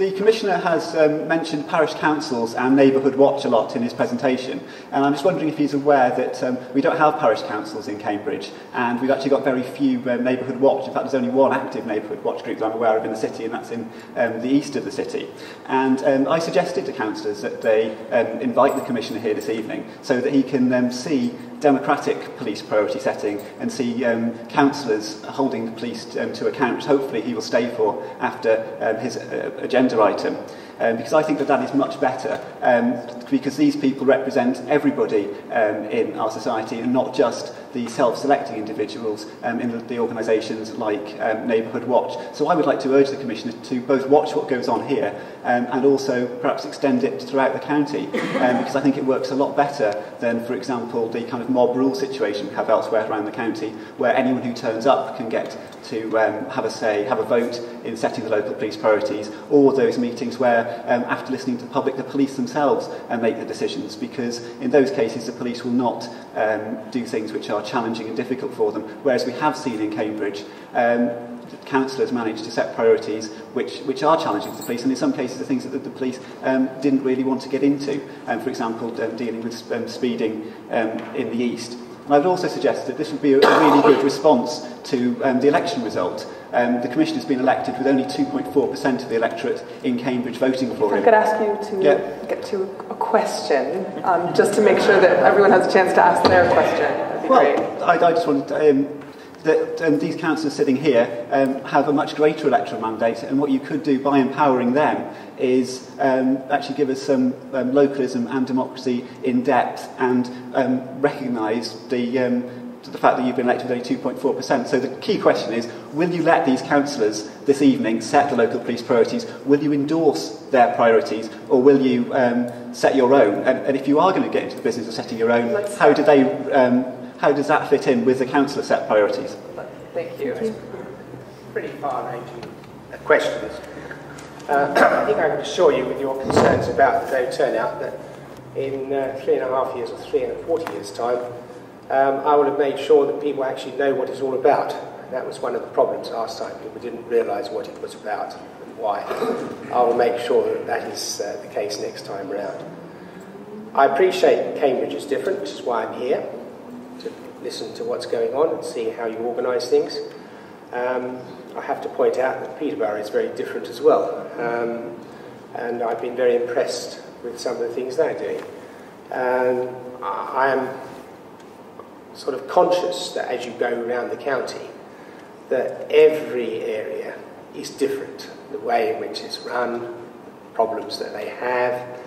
The Commissioner has mentioned parish councils and neighbourhood watch a lot in his presentation, and I'm just wondering if he's aware that we don't have parish councils in Cambridge, and we've actually got very few neighbourhood watch. In fact, there's only one active neighbourhood watch group that I'm aware of in the city, and that's in the east of the city. And I suggested to councillors that they invite the Commissioner here this evening so that he can see democratic police priority setting and see councillors holding the police to account, which hopefully he will stay for after his agenda item. Because I think that that is much better, because these people represent everybody in our society and not just the self-selecting individuals in the organisations like Neighbourhood Watch. So I would like to urge the Commissioner to both watch what goes on here and also perhaps extend it throughout the county, because I think it works a lot better than, for example, the kind of mob rule situation we have elsewhere around the county, where anyone who turns up can get to have a say, have a vote in setting the local police priorities, or those meetings where, after listening to the public, the police themselves make the decisions, because in those cases the police will not do things which are challenging and difficult for them, whereas we have seen in Cambridge councillors manage to set priorities which are challenging to the police, and in some cases the things that the police didn't really want to get into, for example dealing with speeding in the east. And I would also suggest that this would be a really good response to the election result. The Commissioner has been elected with only 2.4% of the electorate in Cambridge voting for him. If I could ask you to get to a question, just to make sure that everyone has a chance to ask their question. That'd be great. I just wanted that these councillors sitting here have a much greater electoral mandate, and what you could do by empowering them is actually give us some localism and democracy in depth and recognise the fact that you've been elected with only 2.4%. So the key question is, will you let these councillors this evening set the local police priorities? Will you endorse their priorities, or will you set your own? And if you are going to get into the business of setting your own, how does that fit in with the councillor set priorities? Thank you. It's pretty far-ranging questions. I think I can assure you with your concerns about the vote turnout that in 3.5 years or 3 and 40 years' time, I will have made sure that people actually know what it's all about. And that was one of the problems last time. People didn't realise what it was about and why. I will make sure that that is the case next time round. I appreciate Cambridge is different, which is why I'm here, to listen to what's going on and see how you organise things. I have to point out that Peterborough is very different as well. And I've been very impressed with some of the things they're doing. And I am sort of conscious that as you go around the county, that every area is different. The way in which it's run, problems that they have,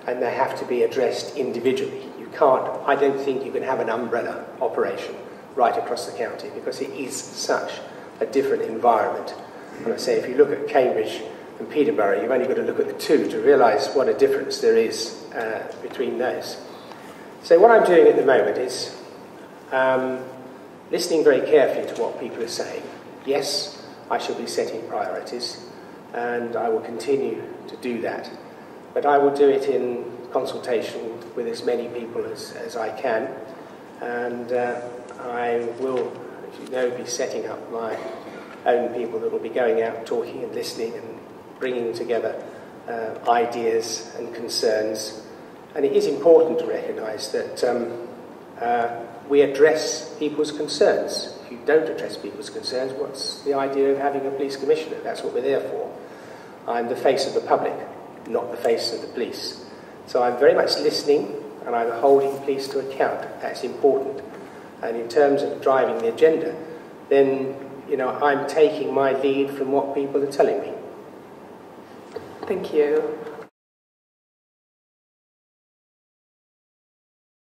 and they have to be addressed individually. You can't, I don't think you can have an umbrella operation right across the county, because it is such a different environment. And I say, if you look at Cambridge and Peterborough, you've only got to look at the two to realise what a difference there is between those. So what I'm doing at the moment is listening very carefully to what people are saying. Yes, I shall be setting priorities, and I will continue to do that. But I will do it in consultation with as many people as I can, and I will, as you know, be setting up my own people that will be going out talking and listening and bringing together ideas and concerns. And it is important to recognise that we address people's concerns. If you don't address people's concerns, what's the idea of having a police commissioner? That's what we're there for. I'm the face of the public, not the face of the police. So I'm very much listening, and I'm holding police to account. That's important. And in terms of driving the agenda, then, you know, I'm taking my lead from what people are telling me. Thank you.